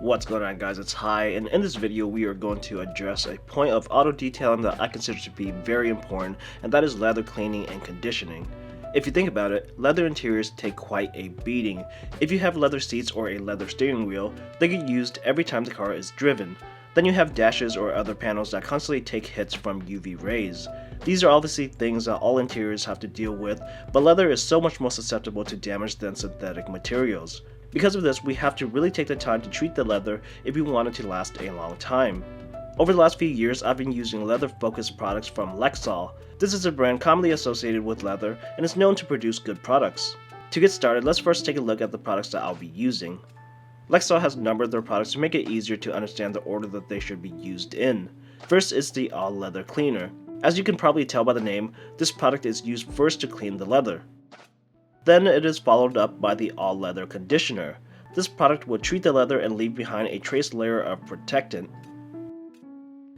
What's going on, guys? It's Hi, and in this video we are going to address a point of auto detailing that I consider to be very important, and that is leather cleaning and conditioning. If you think about it, leather interiors take quite a beating. If you have leather seats or a leather steering wheel, they get used every time the car is driven. Then you have dashes or other panels that constantly take hits from UV rays. These are obviously things that all interiors have to deal with, but leather is so much more susceptible to damage than synthetic materials. Because of this, we have to really take the time to treat the leather if we want it to last a long time. Over the last few years, I've been using leather-focused products from Lexol. This is a brand commonly associated with leather and is known to produce good products. To get started, let's first take a look at the products that I'll be using. Lexol has numbered their products to make it easier to understand the order that they should be used in. First is the All Leather Cleaner. As you can probably tell by the name, this product is used first to clean the leather. Then it is followed up by the All Leather Conditioner. This product will treat the leather and leave behind a trace layer of protectant.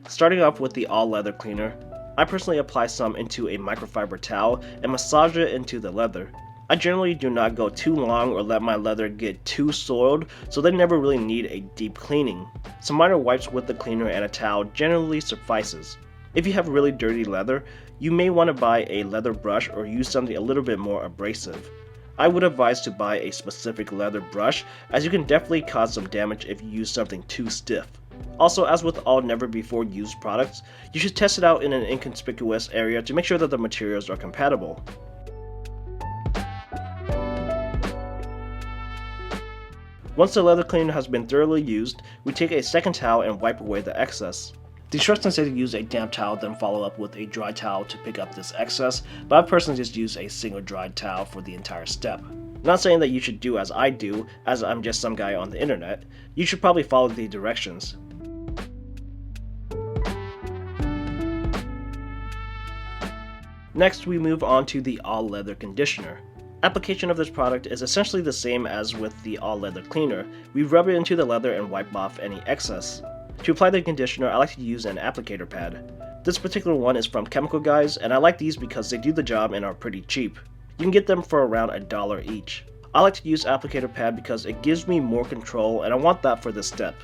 Starting off with the All Leather Cleaner, I personally apply some into a microfiber towel and massage it into the leather. I generally do not go too long or let my leather get too soiled, so they never really need a deep cleaning. Some minor wipes with the cleaner and a towel generally suffices. If you have really dirty leather, you may want to buy a leather brush or use something a little bit more abrasive. I would advise to buy a specific leather brush, as you can definitely cause some damage if you use something too stiff. Also, as with all never before used products, you should test it out in an inconspicuous area to make sure that the materials are compatible. Once the leather cleaner has been thoroughly used, we take a second towel and wipe away the excess. The instructions say to use a damp towel, then follow up with a dry towel to pick up this excess, but I personally just use a single dry towel for the entire step. Not saying that you should do as I do, as I'm just some guy on the internet. You should probably follow the directions. Next, we move on to the All Leather Conditioner. Application of this product is essentially the same as with the All Leather Cleaner. We rub it into the leather and wipe off any excess. To apply the conditioner, I like to use an applicator pad. This particular one is from Chemical Guys, and I like these because they do the job and are pretty cheap. You can get them for around $1 each. I like to use applicator pad because it gives me more control, and I want that for this step.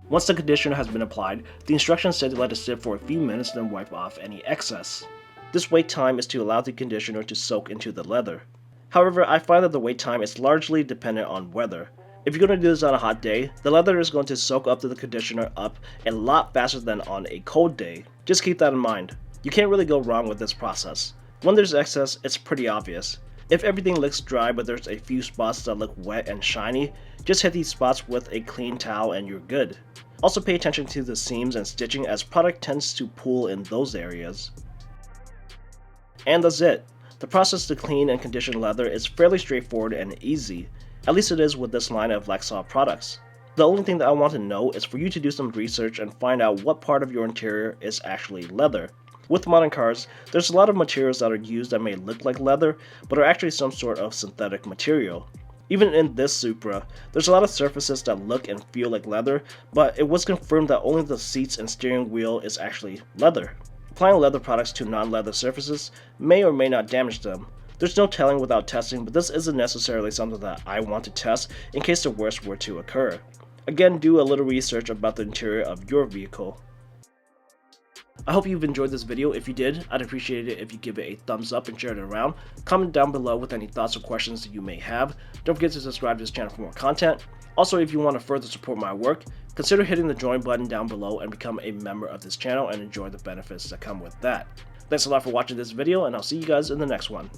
Once the conditioner has been applied, the instructions say to let it sit for a few minutes then wipe off any excess. This wait time is to allow the conditioner to soak into the leather. However, I find that the wait time is largely dependent on weather. If you're going to do this on a hot day, the leather is going to soak up to the conditioner up a lot faster than on a cold day. Just keep that in mind. You can't really go wrong with this process. When there's excess, it's pretty obvious. If everything looks dry but there's a few spots that look wet and shiny, just hit these spots with a clean towel and you're good. Also pay attention to the seams and stitching, as product tends to pool in those areas. And that's it. The process to clean and condition leather is fairly straightforward and easy. At least it is with this line of Lexol products. The only thing that I want to know is for you to do some research and find out what part of your interior is actually leather. With modern cars, there's a lot of materials that are used that may look like leather, but are actually some sort of synthetic material. Even in this Supra, there's a lot of surfaces that look and feel like leather, but it was confirmed that only the seats and steering wheel is actually leather. Applying leather products to non-leather surfaces may or may not damage them. There's no telling without testing, but this isn't necessarily something that I want to test in case the worst were to occur. Again, do a little research about the interior of your vehicle. I hope you've enjoyed this video. If you did, I'd appreciate it if you give it a thumbs up and share it around. Comment down below with any thoughts or questions that you may have. Don't forget to subscribe to this channel for more content. Also, if you want to further support my work, consider hitting the join button down below and become a member of this channel and enjoy the benefits that come with that. Thanks a lot for watching this video, and I'll see you guys in the next one.